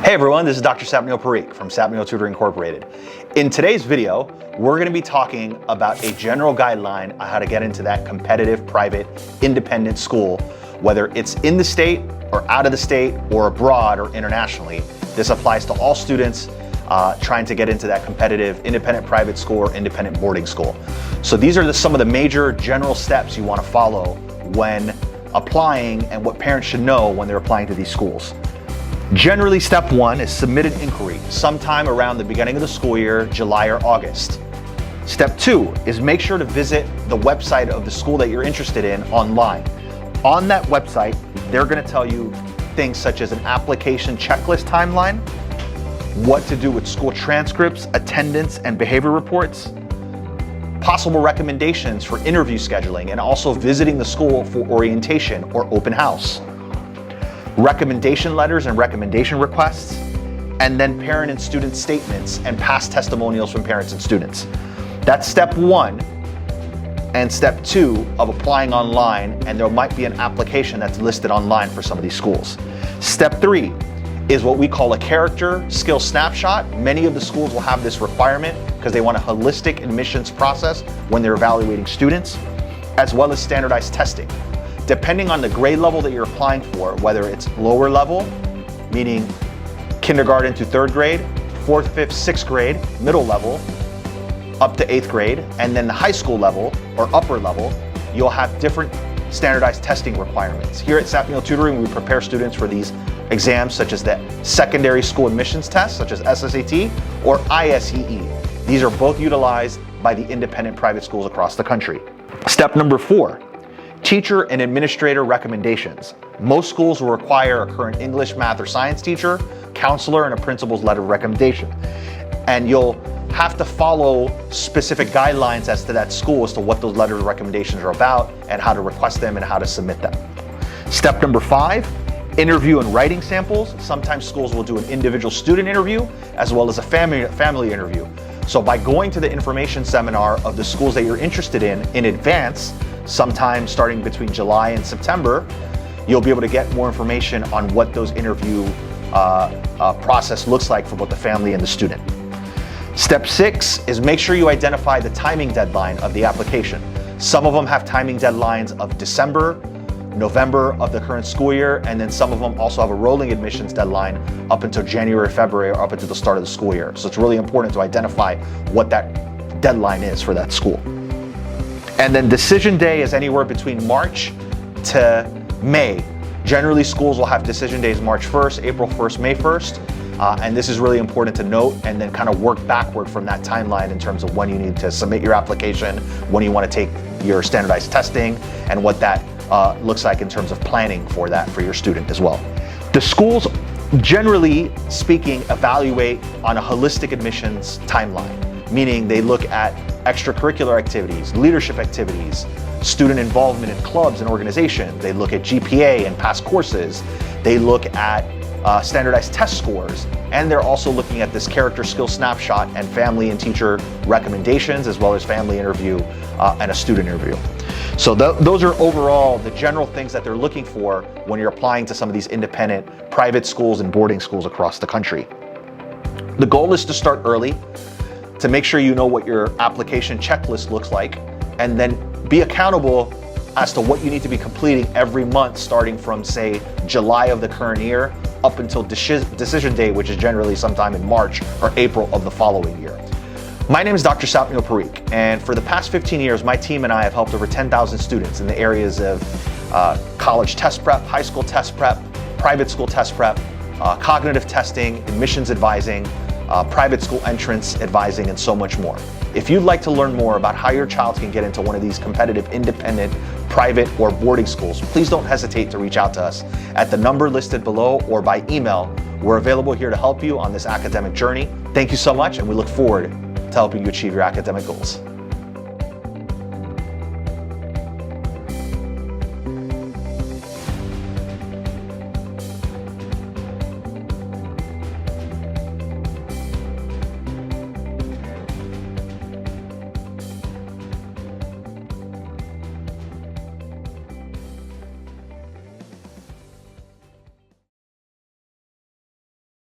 Hey everyone, this is Dr. Sapnil Parikh from Sapnil Tutoring Incorporated. In today's video, we're going to be talking about a general guideline on how to get into that competitive, private, independent school, whether it's in the state or out of the state or abroad or internationally. This applies to all students trying to get into that competitive, independent private school or independent boarding school. So these are some of the major general steps you want to follow when applying and what parents should know when they're applying to these schools. Generally, step one is submit an inquiry sometime around the beginning of the school year, July or August. Step two is make sure to visit the website of the school that you're interested in online. On that website, they're going to tell you things such as an application checklist timeline, what to do with school transcripts, attendance, and behavior reports, possible recommendations for interview scheduling, and also visiting the school for orientation or open house, recommendation letters and recommendation requests, and then parent and student statements and past testimonials from parents and students. That's step one and step two of applying online, and there might be an application that's listed online for some of these schools. Step three is what we call a character skill snapshot. Many of the schools will have this requirement because they want a holistic admissions process when they're evaluating students, as well as standardized testing. Depending on the grade level that you're applying for, whether it's lower level, meaning kindergarten to third grade, fourth, fifth, sixth grade, middle level, up to eighth grade, and then the high school level or upper level, you'll have different standardized testing requirements. Here at Sapnil Tutoring, we prepare students for these exams such as the secondary school admissions test, such as SSAT or ISEE. These are both utilized by the independent private schools across the country. Step number four, teacher and administrator recommendations. Most schools will require a current English, math, or science teacher, counselor, and a principal's letter of recommendation. And you'll have to follow specific guidelines as to that school as to what those letters of recommendations are about and how to request them and how to submit them. Step number five, interview and writing samples. Sometimes schools will do an individual student interview as well as a family interview. So by going to the information seminar of the schools that you're interested in advance, sometime starting between July and September, you'll be able to get more information on what those interview process looks like for both the family and the student. Step six is make sure you identify the timing deadline of the application. Some of them have timing deadlines of December, November of the current school year, and then some of them also have a rolling admissions deadline up until January, February, or up until the start of the school year. So it's really important to identify what that deadline is for that school. And then decision day is anywhere between March to May. Generally, schools will have decision days March 1st, April 1st, May 1st. And this is really important to note, and then kind of work backward from that timeline in terms of when you need to submit your application, when you want to take your standardized testing, and what that looks like in terms of planning for that for your student as well. The schools, generally speaking, evaluate on a holistic admissions timeline, meaning they look at extracurricular activities, leadership activities, student involvement in clubs and organizations. They look at GPA and past courses. They look at standardized test scores, and they're also looking at this character skill snapshot and family and teacher recommendations, as well as family interview and a student interview. So those are overall the general things that they're looking for when you're applying to some of these independent private schools and boarding schools across the country. The goal is to start early, to make sure you know what your application checklist looks like, and then be accountable as to what you need to be completing every month starting from, say, July of the current year up until decision day, which is generally sometime in March or April of the following year. My name is Dr. Sapnil Parikh, and for the past 15 years, my team and I have helped over 10,000 students in the areas of college test prep, high school test prep, private school test prep, cognitive testing, admissions advising, private school entrance advising, and so much more. If you'd like to learn more about how your child can get into one of these competitive, independent, private, or boarding schools, please don't hesitate to reach out to us at the number listed below or by email. We're available here to help you on this academic journey. Thank you so much, and we look forward to helping you achieve your academic goals.